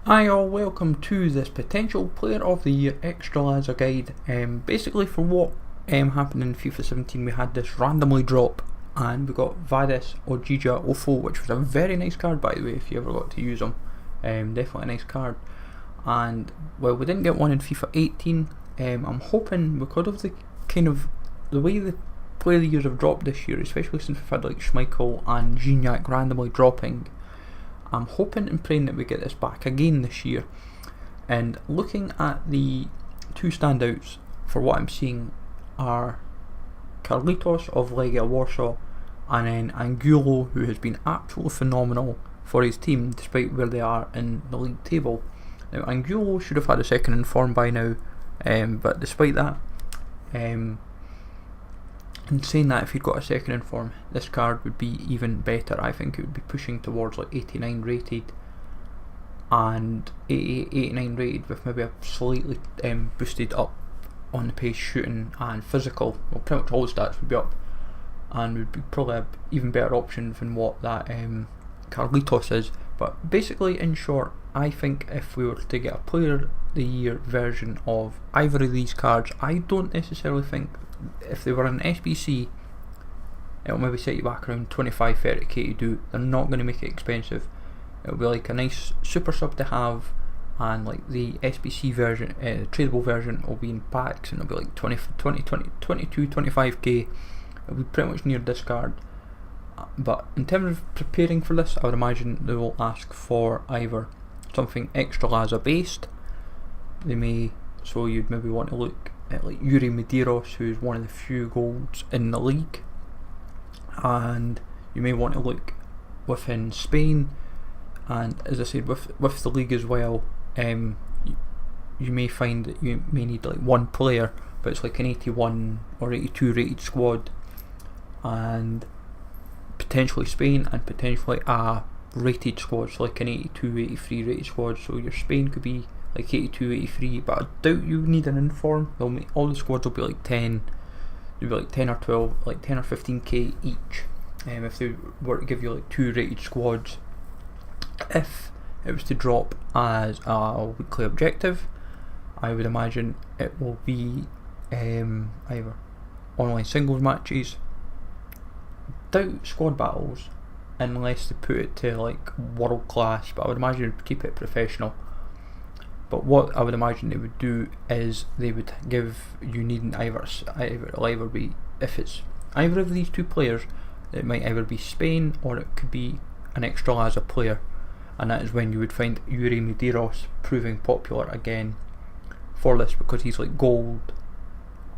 Hi all, welcome to this potential Player of the Year Ekstraklasa guide. Basically for what happened in FIFA 17, we had this randomly drop and we got Vades Ojija Ofo, which was a very nice card by the way if you ever got to use them. Definitely a nice card. And well, we didn't get one in FIFA 18. I'm hoping because of the kind of the way the Player of the Years have dropped this year, especially since we've had like Schmeichel and Gignac randomly dropping, I'm hoping and praying that we get this back again this year. And looking at the two standouts for what I'm seeing are Carlitos of Legia Warsaw and then Angulo, who has been absolutely phenomenal for his team despite where they are in the league table. Now Angulo should have had a second in form by now, but despite that, in saying that, if he'd got a second in form, this card would be even better. I think it would be pushing towards like 89 rated and 89 rated with maybe a slightly boosted up on the pace, shooting and physical. Well, pretty much all the stats would be up and would be probably an even better option than what that Carlitos is. But basically, in short, I think if we were to get a Player of the Year version of either of these cards, I don't necessarily think, if they were an SBC, it'll maybe set you back around 25-30k to do. They're not going to make it expensive. It'll be like a nice super sub to have, and like the SBC version, tradable version, will be in packs and it'll be like 22-25k. It'll be pretty much near discard. But in terms of preparing for this, I would imagine they will ask for either something Ekstraklasa based. They may, so you'd maybe want to look at like Yuri Medeiros, who's one of the few golds in the league, and you may want to look within Spain, and as I said, with the league as well, you may find that you may need like one player, but it's like an 81 or 82 rated squad, and potentially Spain and potentially a rated squad, so like an 82, 83 rated squad. So your Spain could be like 82, 83, but I doubt you need an inform. They'll make, all the squads will be like 10. They'll be like 10 or 12, like 10 or 15k each. If they were to give you like two rated squads, if it was to drop as a weekly objective, I would imagine it will be either online singles matches. Doubt squad battles unless they put it to like world class, but I would imagine they'd keep it professional. But what I would imagine they would do is they would give you needing it'll either be, if it's either of these two players, it might either be Spain or it could be an Ekstraklasa player, and that is when you would find Yuri Medeiros proving popular again for this, because he's like gold.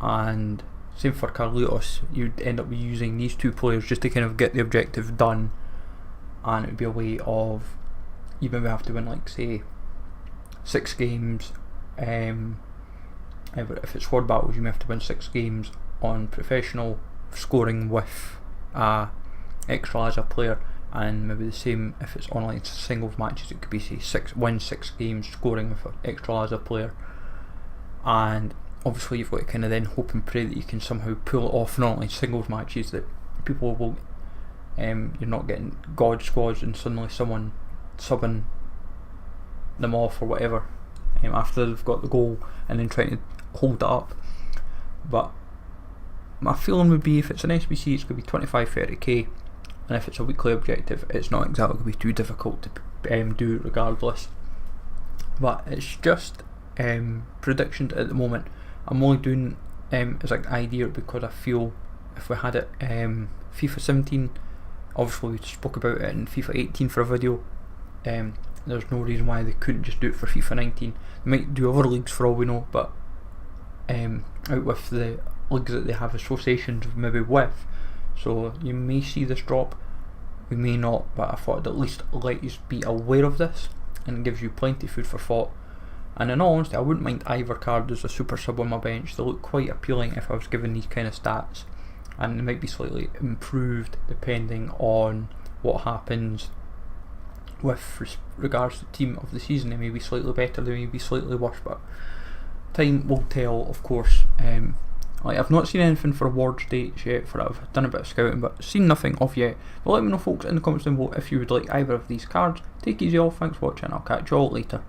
And same for Carlitos, you'd end up using these two players just to kind of get the objective done, and it would be a way of, you maybe have to win like say 6 games, if it's squad battles you may have to win 6 games on professional scoring with a Ekstraklasa player, and maybe the same if it's online singles matches, it could be say 6 games scoring with an Ekstraklasa player. And obviously you've got to kind of then hope and pray that you can somehow pull it off in online singles matches, that people will, you're not getting god squads and suddenly someone subbing them off or whatever after they've got the goal and then trying to hold it up. But my feeling would be if it's an SBC, it's going to be 25-30k, and if it's a weekly objective, it's not exactly going to be too difficult to do regardless. But it's just predictions at the moment. I'm only doing as like an idea because I feel if we had it FIFA 17, obviously we spoke about it in FIFA 18 for a video, there's no reason why they couldn't just do it for FIFA 19. They might do other leagues for all we know, but out with the leagues that they have associations maybe with, so you may see this drop, we may not, but I thought I'd at least let you be aware of this, and it gives you plenty of food for thought. And in all honesty, I wouldn't mind either card as a super sub on my bench. They look quite appealing if I was given these kind of stats, and they might be slightly improved depending on what happens with regards to team of the season. They may be slightly better, they may be slightly worse, but time will tell, of course. Like, I've not seen anything for awards dates yet, for I've done a bit of scouting, but seen nothing of yet. But let me know folks in the comments down below if you would like either of these cards. Take it easy all, thanks for watching, I'll catch you all later.